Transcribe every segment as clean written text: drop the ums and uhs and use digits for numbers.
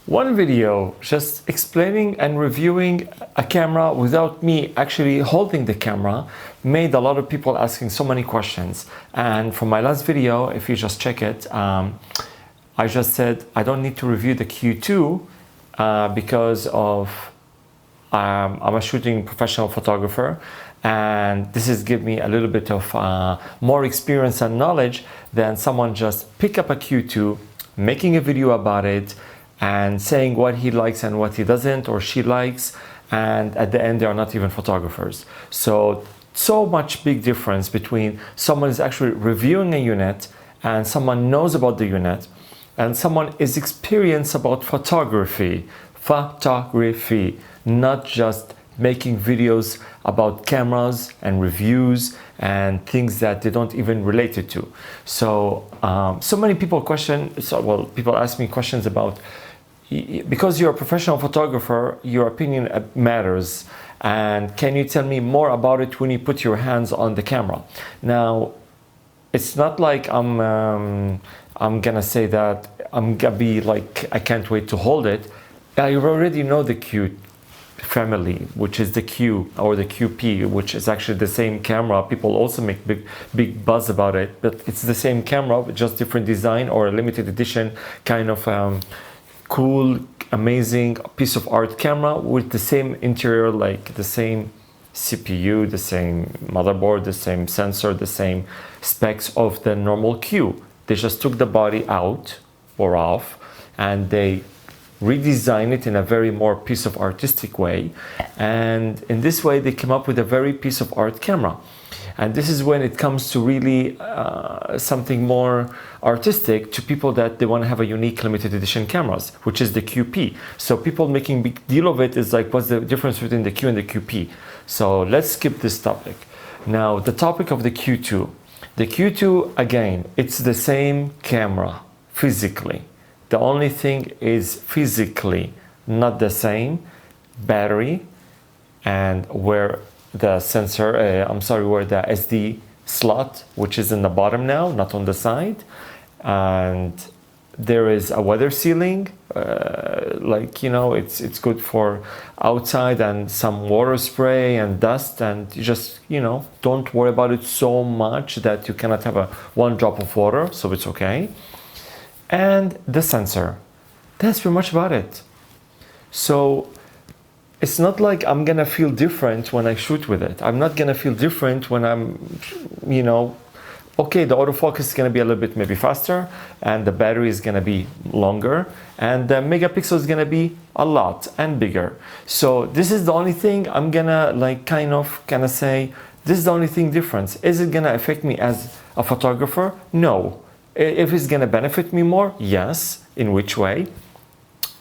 One video just explaining and reviewing a camera without me actually holding the camera made a lot of people asking so many questions. And from my last video, if you just check it, I just said I don't need to review the Q2 because of I'm a shooting professional photographer, and this is give me a little bit of more experience and knowledge than someone just pick up a Q2, making a video about it and saying what he likes and what he doesn't or she likes, and at the end they are not even photographers. So much big difference between someone is actually reviewing a unit and someone knows about the unit and someone is experienced about photography, not just making videos about cameras and reviews and things that they don't even relate it to. So many people people ask me questions about, because you're a professional photographer, your opinion matters, and can you tell me more about it when you put your hands on the camera? Now, it's not like I'm gonna say that I'm gonna be like I can't wait to hold it. I already know the Q family, which is the Q or the QP, which is actually the same camera. People also make big buzz about it, but it's the same camera with just different design or a limited edition kind of cool, amazing piece of art camera with the same interior, like the same CPU, the same motherboard, the same sensor, the same specs of the normal Q. They just took the body out or off and they redesign it in a very more piece of artistic way, and in this way they came up with a very piece of art camera. And this is when it comes to really something more artistic to people that they want to have a unique limited edition cameras, which is the QP. So people making big deal of it is like, what's the difference between the Q and the QP? So let's skip this topic. Now, the topic of the Q2. The Q2, again, it's the same camera physically. The only thing is physically not the same battery, and where the sensor, where the SD slot, which is in the bottom now, not on the side, and there is a weather sealing, it's good for outside, and some water spray and dust, and you just don't worry about it so much that you cannot have one drop of water, so it's okay. And the sensor, that's pretty much about it. So it's not like I'm gonna feel different when I shoot with it. I'm not gonna feel different when I'm, okay, the autofocus is gonna be a little bit maybe faster, and the battery is gonna be longer, and the megapixel is gonna be a lot and bigger. So this is the only thing I'm gonna say, this is the only thing difference. Is it gonna affect me as a photographer? No. If it's gonna benefit me more, yes. In which way?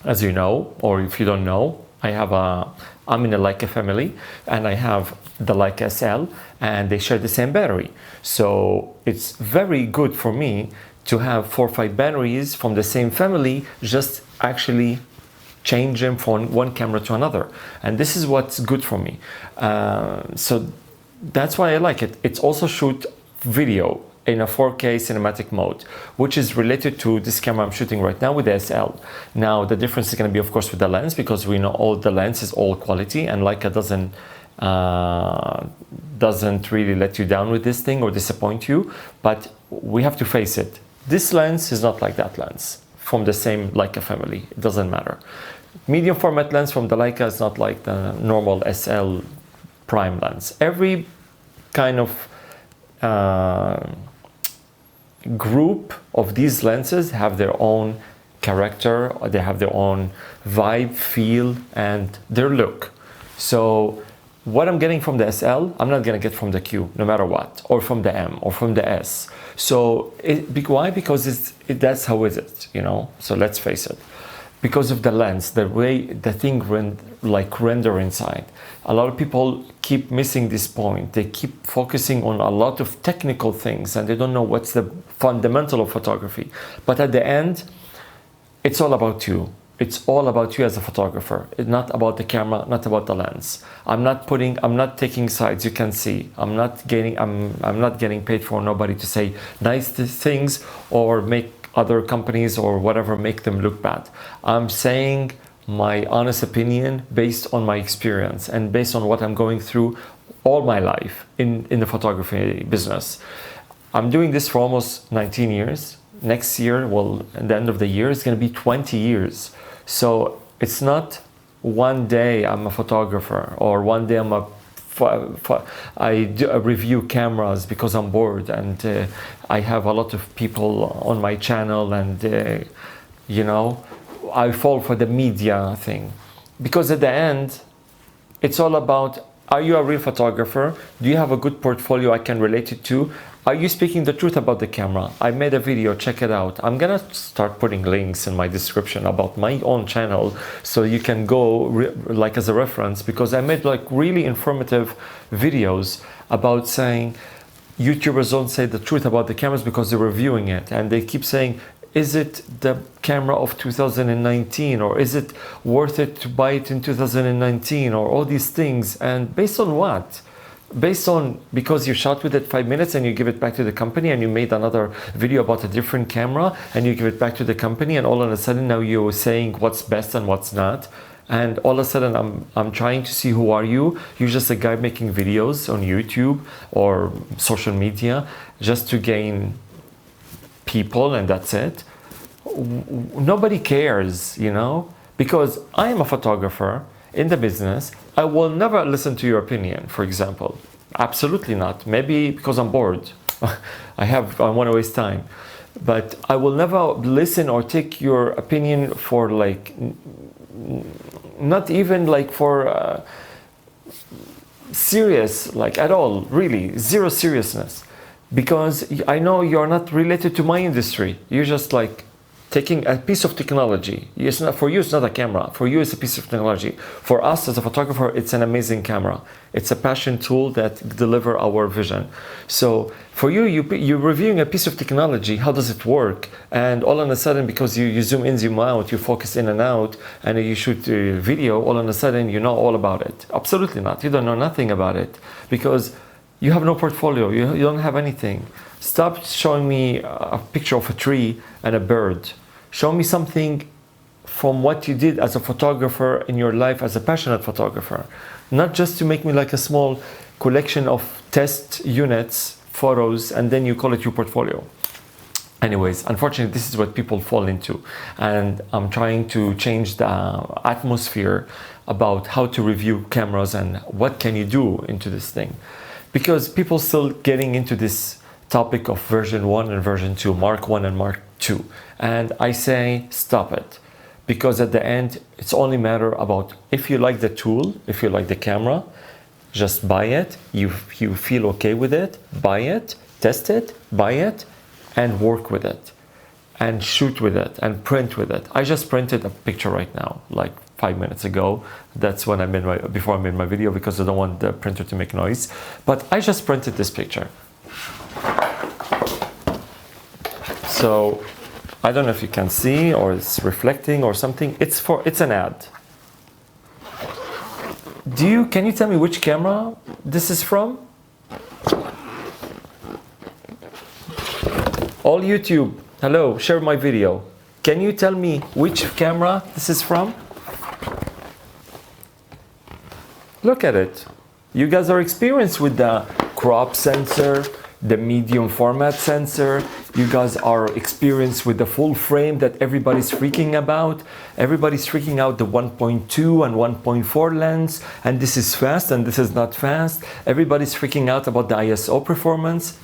As you know, or if you don't know, I'm in a Leica family, and I have the Leica SL, and they share the same battery. So it's very good for me to have 4 or 5 batteries from the same family, just actually change them from one camera to another. And this is what's good for me. So that's why I like it. It's also shoot video in a 4K cinematic mode, which is related to this camera I'm shooting right now with the SL. Now, the difference is gonna be, of course, with the lens, because we know all the lens is all quality, and Leica doesn't really let you down with this thing or disappoint you, but we have to face it. This lens is not like that lens from the same Leica family. It doesn't matter. Medium format lens from the Leica is not like the normal SL prime lens. Every kind of group of these lenses have their own character, they have their own vibe, feel, and their look. So what I'm getting from the SL, I'm not gonna get from the Q, no matter what, or from the M, or from the S. So why? Because that's how is it, So let's face it. Because of the lens, the way the thing render inside. A lot of people keep missing this point. They keep focusing on a lot of technical things, and they don't know what's the fundamental of photography. But at the end, it's all about you. It's all about you as a photographer. It's not about the camera, not about the lens. I'm not taking sides. You can see. I'm not getting paid for nobody to say nice things or make other companies or whatever make them look bad. I'm saying my honest opinion based on my experience and based on what I'm going through all my life in the photography business. I'm doing this for almost 19 years. Next year, well, at the end of the year, it's going to be 20 years. So it's not one day I'm a photographer or one day I review cameras because I'm bored, and I have a lot of people on my channel, and you know, I fall for the media thing. Because at the end, it's all about, are you a real photographer? Do you have a good portfolio I can relate it to? Are you speaking the truth about the camera? I made a video, check it out. I'm gonna start putting links in my description about my own channel so you can go like as a reference, because I made like really informative videos about saying YouTubers don't say the truth about the cameras because they're reviewing it, and they keep saying, is it the camera of 2019, or is it worth it to buy it in 2019, or all these things. And based on what? Based on because you shot with it 5 minutes and you give it back to the company, and you made another video about a different camera and you give it back to the company, and all of a sudden now you're saying what's best and what's not. And all of a sudden I'm trying to see, who are you? You're just a guy making videos on YouTube or social media just to gain people, and that's it. Nobody cares, you know, because I am a photographer in the business. I will never listen to your opinion, for example. Absolutely not. Maybe because I'm bored. I want to waste time. But I will never listen or take your opinion for like, not even like for serious, like at all, really, zero seriousness. Because I know you're not related to my industry. You're just like taking a piece of technology. It's not, for you, it's not a camera. For you, it's a piece of technology. For us as a photographer, it's an amazing camera. It's a passion tool that delivers our vision. So for you, you're reviewing a piece of technology. How does it work? And all of a sudden, because you zoom in, zoom out, you focus in and out, and you shoot video, all of a sudden you know all about it. Absolutely not. You don't know nothing about it because you have no portfolio. You don't have anything. Stop showing me a picture of a tree and a bird. Show me something from what you did as a photographer in your life, as a passionate photographer. Not just to make me like a small collection of test units, photos, and then you call it your portfolio. Anyways, unfortunately, this is what people fall into. And I'm trying to change the atmosphere about how to review cameras and what can you do into this thing. Because people still getting into this topic of version 1 and version 2, Mark 1 and Mark 2. And I say, stop it. Because at the end, it's only matter about if you like the tool, if you like the camera, just buy it. You feel okay with it, buy it, test it, buy it, and work with it. And shoot with it, and print with it. I just printed a picture right now, like 5 minutes ago. That's when before I made my video, because I don't want the printer to make noise. But I just printed this picture. So I don't know if you can see or it's reflecting or something. It's an ad. Can you tell me which camera this is from? All YouTube, hello, share my video. Can you tell me which camera this is from? Look at it. You guys are experienced with the crop sensor, the medium format sensor. You guys are experienced with the full frame that everybody's freaking about. Everybody's freaking out the 1.2 and 1.4 lens, and this is fast and this is not fast. Everybody's freaking out about the ISO performance.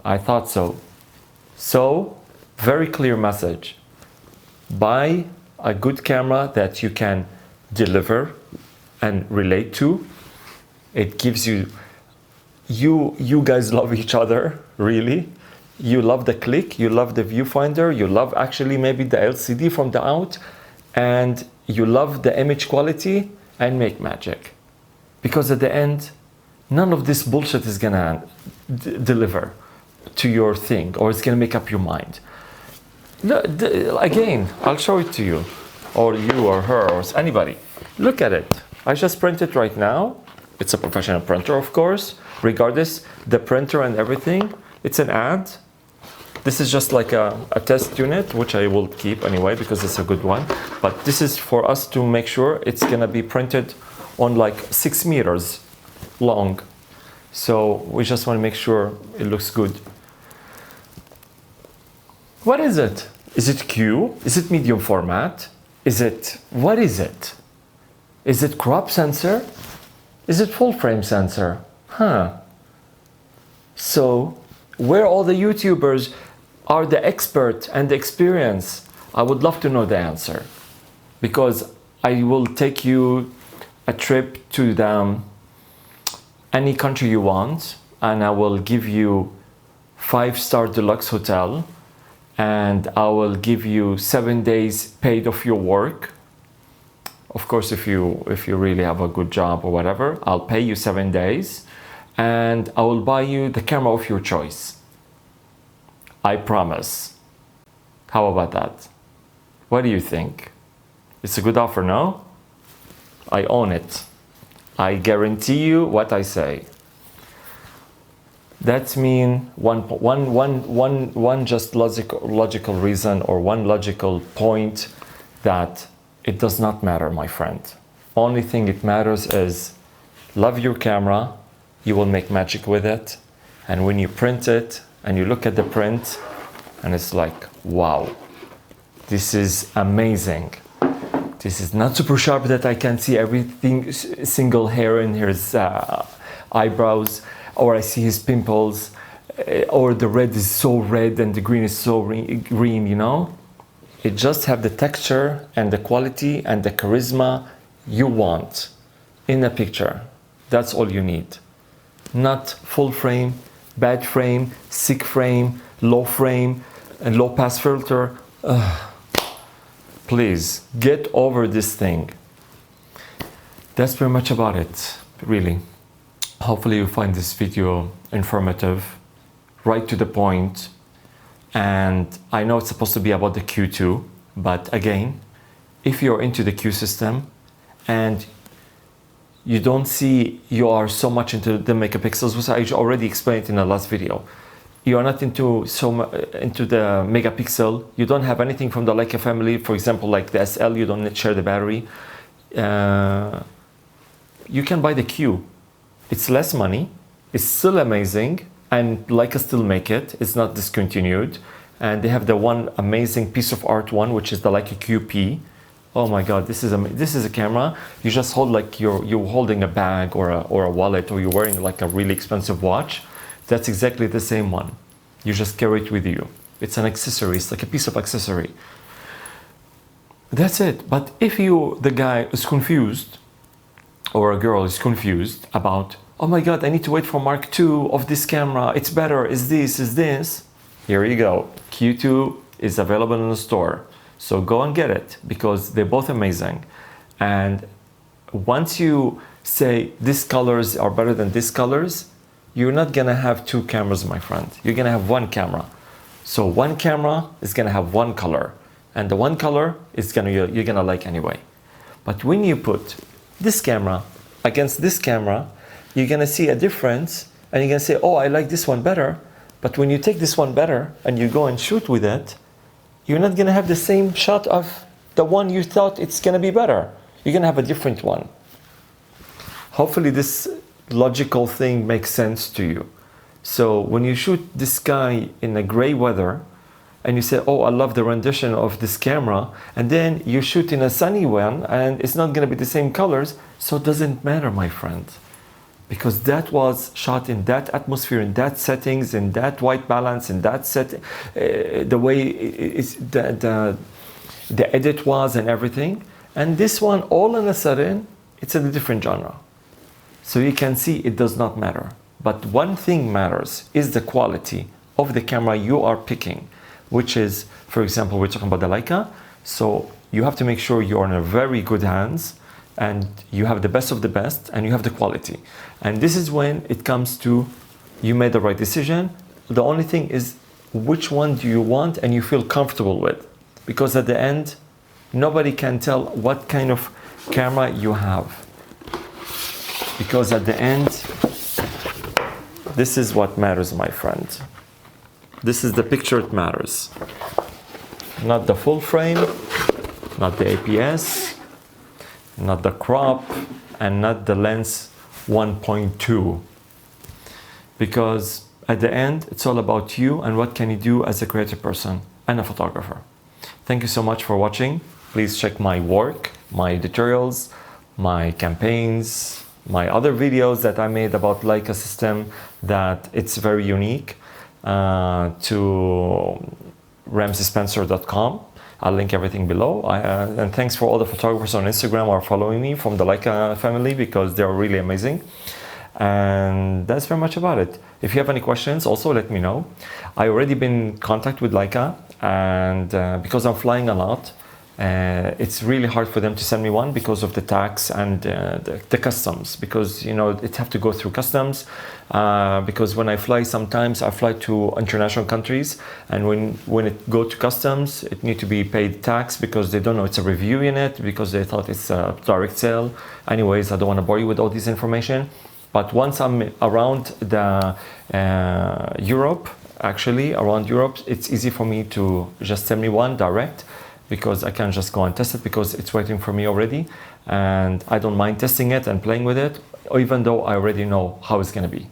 I thought so. So, very clear message. Buy a good camera that you can deliver and relate to. It gives you guys love each other, really. You love the click, you love the viewfinder, you love actually maybe the LCD from the out, and you love the image quality, and make magic. Because at the end, none of this bullshit is gonna deliver to your thing, or it's gonna make up your mind. Again, I'll show it to you, or you or her or anybody. Look at it. I just printed right now. It's a professional printer, of course. Regardless, the printer and everything, it's an ad. This is just like a test unit, which I will keep anyway because it's a good one. But this is for us to make sure it's gonna be printed on like 6 meters long. So we just want to make sure it looks good. What is it? Is it Q? Is it medium format? What is it? Is it crop sensor? Is it full frame sensor? So where all the YouTubers are the expert and the experience, I would love to know the answer, because I will take you a trip to any country you want, and I will give you 5-star deluxe hotel, and I will give you 7 days paid off your work. Of course, if you really have a good job or whatever, I'll pay you 7 days, and I will buy you the camera of your choice. I promise. How about that? What do you think? It's a good offer, no? I own it. I guarantee you what I say. That's mean one just logical reason, or one logical point, that it does not matter, my friend. Only thing it matters is love your camera. You will make magic with it. And when you print it and you look at the print and it's like, wow, this is amazing. This is not super sharp that I can see everything, single hair in his eyebrows, or I see his pimples, or the red is so red and the green is so green, you know? It just have the texture and the quality and the charisma you want in a picture. That's all you need. Not full frame, bad frame, sick frame, low frame, and low pass filter. Please, get over this thing. That's pretty much about it, really. Hopefully you find this video informative, right to the point. And I know it's supposed to be about the Q2, but again, if you're into the Q system and you don't see you are so much into the megapixels, which I already explained in the last video. You are not into the megapixel. You don't have anything from the Leica family, for example, like the SL. You don't share the battery. You can buy the Q. It's less money. It's still amazing, and Leica still make it. It's not discontinued, and they have the one amazing piece of art one, which is the Leica QP. Oh my God, this is a camera. You just hold like you're holding a bag or a wallet, or you're wearing like a really expensive watch. That's exactly the same one. You just carry it with you. It's an accessory. It's like a piece of accessory. That's it. But if the guy is confused, or a girl is confused about, oh my God, I need to wait for Mark II of this camera. It's better. Is this? Here you go. Q2 is available in the store. So go and get it, because they're both amazing. And once you say these colors are better than these colors, you're not gonna have 2 cameras, my friend. You're gonna have 1 camera. So 1 camera is gonna have 1 color, and the 1 color is you're gonna like anyway. But when you put this camera against this camera, you're gonna see a difference, and you're gonna say, oh, I like this one better. But when you take this one better and you go and shoot with it, you're not gonna have the same shot of the one you thought it's gonna be better. You're gonna have a different one. Hopefully this logical thing makes sense to you. So when you shoot this guy in a gray weather and you say, oh, I love the rendition of this camera, and then you shoot in a sunny one and it's not going to be the same colors, so it doesn't matter, my friend, because that was shot in that atmosphere, in that settings, in that white balance, in that set, the way the edit was and everything. And this one, all of a sudden, it's in a different genre. So you can see it does not matter. But one thing matters is the quality of the camera you are picking, which is, for example, we're talking about the Leica. So you have to make sure you're in a very good hands, and you have the best of the best, and you have the quality. And this is when it comes to you made the right decision. The only thing is which one do you want and you feel comfortable with, because at the end, nobody can tell what kind of camera you have. because at the end, this is what matters, my friend. This is the picture that matters. Not the full frame, not the APS, not the crop, and not the lens 1.2. Because at the end, it's all about you and what can you do as a creative person and a photographer. Thank you so much for watching. Please check my work, my tutorials, my campaigns, my other videos that I made about Leica system that it's very unique to ramseyspencer.com. I'll link everything below. And thanks for all the photographers on Instagram who are following me from the Leica family because they're really amazing. And that's very much about it. If you have any questions, also let me know. I already been in contact with Leica, and because I'm flying a lot, it's really hard for them to send me one because of the tax and the customs, because you know it have to go through customs, because when I fly, sometimes I fly to international countries, and when it go to customs, it need to be paid tax because they don't know it's a review unit, because they thought it's a direct sale. Anyways, I don't want to bore you with all this information, but once I'm around the Europe, actually around Europe, it's easy for me to just send me one direct, because I can just go and test it because it's waiting for me already, and I don't mind testing it and playing with it, even though I already know how it's going to be.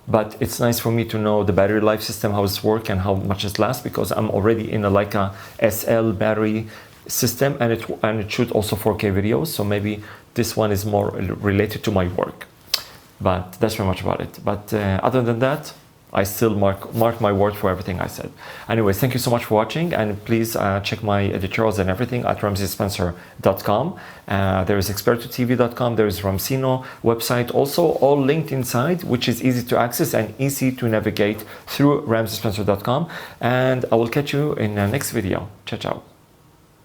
But it's nice for me to know the battery life system, how it's work and how much it lasts, because I'm already in a Leica SL battery system, and it shoots also 4K videos, so maybe this one is more related to my work. But that's very much about it. But other than that, I still mark my word for everything I said. Anyways, thank you so much for watching, and please check my tutorials and everything at ramseyspencer.com. There is expertotv.com, there is Ramsino website, also all linked inside, which is easy to access and easy to navigate through ramseyspencer.com. And I will catch you in the next video. Ciao, ciao.